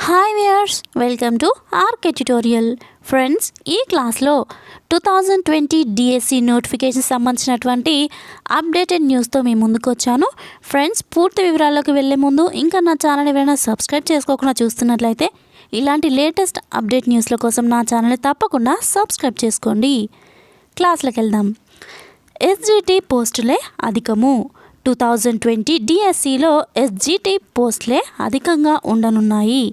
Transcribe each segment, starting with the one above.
Hi viewers, welcome to RK tutorial. Friends, ఈ క్లాస్లో 2020 DSC notification సంబంధించినటువంటి అప్డేటెడ్ న్యూస్తో మీ ముందుకు వచ్చాను. ఫ్రెండ్స్, పూర్తి వివరాల్లోకి వెళ్ళే ముందు ఇంకా నా ఛానల్ ఎవరైనా సబ్స్క్రైబ్ చేసుకోకుండా చూస్తున్నట్లయితే ఇలాంటి లేటెస్ట్ అప్డేట్ న్యూస్ల కోసం నా ఛానల్ని తప్పకుండా సబ్స్క్రైబ్ చేసుకోండి. క్లాస్లోకి వెళ్దాం. SGT పోస్టులే అధికము. 2020 DSCలో SGT పోస్టులే అధికంగా ఉండనున్నాయి.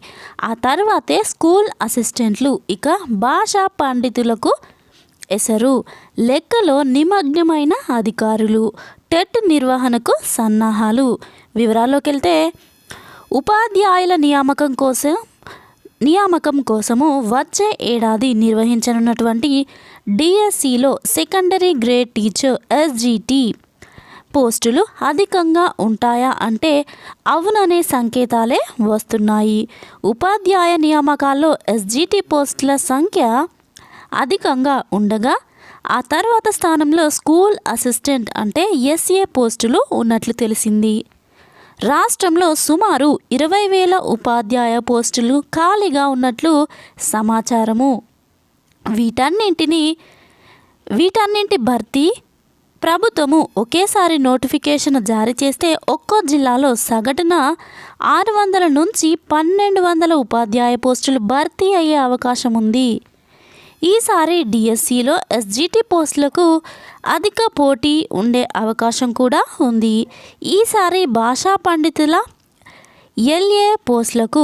ఆ తర్వాతే స్కూల్ అసిస్టెంట్లు, ఇక భాషా పండితులకు ఎసరు. లెక్కలో నిమగ్నమైన అధికారులు, టెట్ నిర్వహణకు సన్నాహాలు. వివరాల్లోకి వెళ్తే ఉపాధ్యాయుల నియామకం కోసము వచ్చే ఏడాది నిర్వహించనున్నటువంటి DSCలో సెకండరీ గ్రేడ్ టీచర్ SGT పోస్టులు అధికంగా ఉంటాయా అంటే అవుననే సంకేతాలే వస్తున్నాయి. ఉపాధ్యాయ నియామకాల్లో SGT పోస్టుల సంఖ్య అధికంగా ఉండగా ఆ తర్వాత స్థానంలో స్కూల్ అసిస్టెంట్ అంటే SA పోస్టులు ఉన్నట్లు తెలిసింది. రాష్ట్రంలో సుమారు 20,000 ఉపాధ్యాయ పోస్టులు ఖాళీగా ఉన్నట్లు సమాచారము. వీటన్నింటి భర్తీ ప్రభుత్వము ఒకేసారి నోటిఫికేషన్ జారీ చేస్తే ఒక్కో జిల్లాలో సగటున 600 నుంచి 1,200 ఉపాధ్యాయ పోస్టులు భర్తీ అయ్యే అవకాశం ఉంది. ఈసారి DSCలో SGT పోస్టులకు అధిక పోటీ ఉండే అవకాశం కూడా ఉంది. ఈసారి భాషా పండితుల LA పోస్టులకు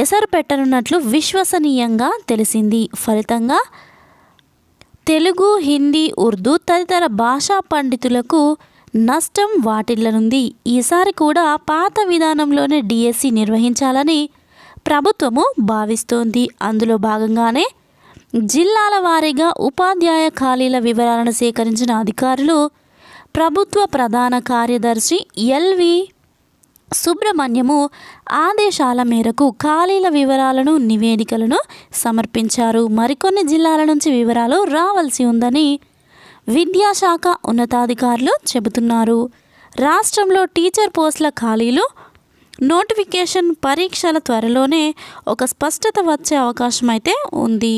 ఎసరు పెట్టనున్నట్లు విశ్వసనీయంగా తెలిసింది. ఫలితంగా తెలుగు, హిందీ, ఉర్దూ తదితర భాషా పండితులకు నష్టం వాటిల్లనుంది. ఈసారి కూడా పాత విధానంలోనే DSC నిర్వహించాలని ప్రభుత్వము భావిస్తోంది. అందులో భాగంగానే జిల్లాల వారీగా ఉపాధ్యాయ ఖాళీల వివరాలను సేకరించిన అధికారులు ప్రభుత్వ ప్రధాన కార్యదర్శి LV సుబ్రహ్మణ్యము ఆదేశాల మేరకు ఖాళీల వివరాలను, నివేదికలను సమర్పించారు. మరికొన్ని జిల్లాల నుంచి వివరాలు రావాల్సి ఉందని విద్యాశాఖ ఉన్నతాధికారులు చెబుతున్నారు. రాష్ట్రంలో టీచర్ పోస్టుల ఖాళీలు నోటిఫికేషన్ పరీక్షల త్వరలోనే ఒక స్పష్టత వచ్చే అవకాశం అయితే ఉంది.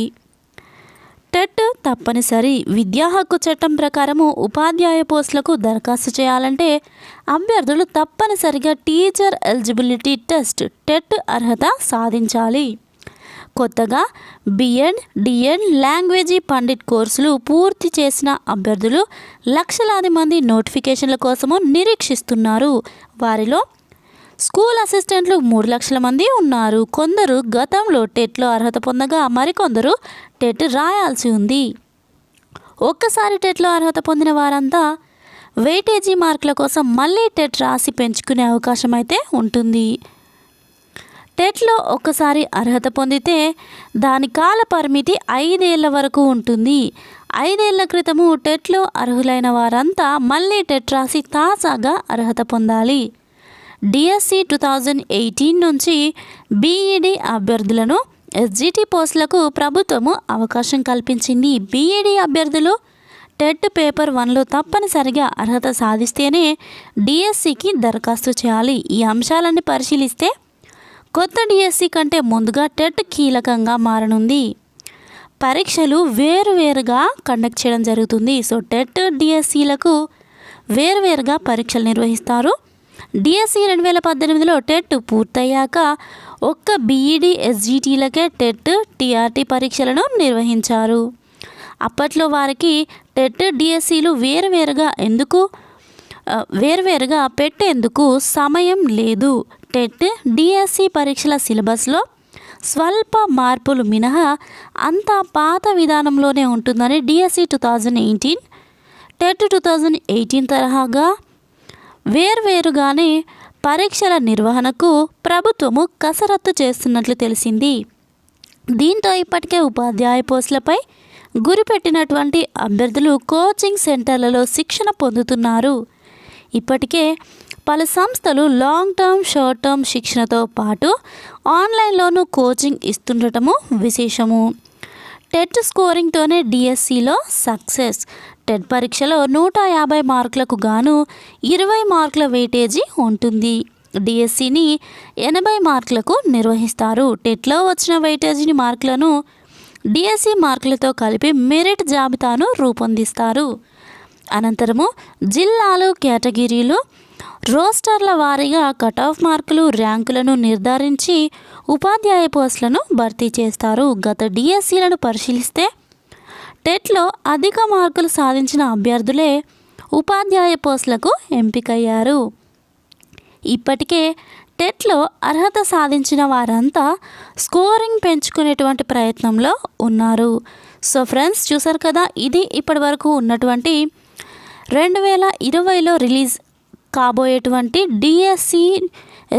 టెట్ తప్పనిసరి. విద్యా హక్కు చట్టం ప్రకారము ఉపాధ్యాయ పోస్టులకు దరఖాస్తు చేయాలంటే అభ్యర్థులు తప్పనిసరిగా టీచర్ ఎలిజిబిలిటీ టెస్ట్ టెట్ అర్హత సాధించాలి. కొత్తగా B.Ed, D.Ed, లాంగ్వేజీ పండిట్ కోర్సులు పూర్తి చేసిన అభ్యర్థులు లక్షలాది మంది నోటిఫికేషన్ల కోసము నిరీక్షిస్తున్నారు. వారిలో స్కూల్ అసిస్టెంట్లు 3 లక్షల మంది ఉన్నారు. కొందరు గతంలో టెట్లో అర్హత పొందగా మరికొందరు టెట్ రాయాల్సి ఉంది. ఒక్కసారి టెట్లో అర్హత పొందిన వారంతా వెయిటేజీ మార్కుల కోసం మళ్ళీ టెట్ రాసి పెంచుకునే అవకాశం అయితే ఉంటుంది. టెట్లో ఒక్కసారి అర్హత పొందితే దాని కాల పరిమితి 5 ఏళ్ల వరకు ఉంటుంది. 5 ఏళ్ల క్రితము టెట్లో అర్హులైన వారంతా మళ్ళీ టెట్ రాసి తాజాగా అర్హత పొందాలి. DSC 2018 నుంచి BED అభ్యర్థులను SGT పోస్టులకు ప్రభుత్వము అవకాశం కల్పించింది. BED అభ్యర్థులు టెట్ పేపర్ 1లో తప్పనిసరిగా అర్హత సాధిస్తేనే DSCకి దరఖాస్తు చేయాలి. ఈ అంశాలన్నీ పరిశీలిస్తే కొత్త DSC కంటే ముందుగా టెట్ కీలకంగా మారనుంది. పరీక్షలు వేరువేరుగా కండక్ట్ చేయడం జరుగుతుంది. సో టెట్ DSCలకు వేరువేరుగా పరీక్షలు నిర్వహిస్తారు. DSC 2018లో టెట్ పూర్తయ్యాక ఒక్క BED SGTలకే టెట్ TRT పరీక్షలను నిర్వహించారు. అప్పట్లో వారికి టెట్ DSCలు వేరువేరుగా పెట్టేందుకు సమయం లేదు. టెట్ DSC పరీక్షల సిలబస్లో స్వల్ప మార్పులు మినహా అంతా పాత విధానంలోనే ఉంటుందని DSC 2018 టెట్ 2018 తరహాగా వేర్వేరుగానే పరీక్షల నిర్వహణకు ప్రభుత్వము కసరత్తు చేస్తున్నట్లు తెలిసింది. దీంతో ఇప్పటికే ఉపాధ్యాయ పోస్టులపై గురిపెట్టినటువంటి అభ్యర్థులు కోచింగ్ సెంటర్లలో శిక్షణ పొందుతున్నారు. ఇప్పటికే పలు సంస్థలు లాంగ్ టర్మ్, షార్ట్ టర్మ్ శిక్షణతో పాటు ఆన్లైన్లోనూ కోచింగ్ ఇస్తుండటము విశేషము. టెట్ స్కోరింగ్తోనే DSCలో సక్సెస్. టెట్ పరీక్షలో 150 మార్కులకు గాను 20 మార్కుల వెయిటేజీ ఉంటుంది. డిఎస్సిని 80 మార్కులకు నిర్వహిస్తారు. టెట్లో వచ్చిన వెయిటేజీ మార్కులను డిఎస్సి మార్కులతో కలిపి మెరిట్ జాబితాను రూపొందిస్తారు. అనంతరము జిల్లాలు కేటగిరీలు రోస్టర్ల వారీగా కట్ ఆఫ్ మార్కులు ర్యాంకులను నిర్ధారించి ఉపాధ్యాయ పోస్టులను భర్తీ చేస్తారు. గత డిఎస్సీలను పరిశీలిస్తే టెట్లో అధిక మార్కులు సాధించిన అభ్యర్థులే ఉపాధ్యాయ పోస్టులకు ఎంపికయ్యారు. ఇప్పటికే టెట్లో అర్హత సాధించిన వారంతా స్కోరింగ్ పెంచుకునేటువంటి ప్రయత్నంలో ఉన్నారు. సో ఫ్రెండ్స్, చూసారు కదా, ఇది ఇప్పటి వరకు ఉన్నటువంటి 2020లో రిలీజ్ కాబోయేటువంటి డిఎస్సి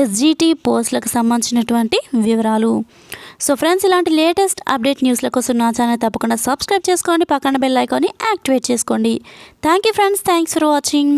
ఎస్జిటి పోస్టులకు సంబంధించినటువంటి వివరాలు. సో ఫ్రెండ్స్, ఇలాంటి లేటెస్ట్ అప్డేట్ న్యూస్ల కోసం నా ఛానల్ తప్పకుండా సబ్స్క్రైబ్ చేసుకోండి, పక్కన బెల్ ఐకాన్ని యాక్టివేట్ చేసుకోండి. Thank you friends, thanks for watching.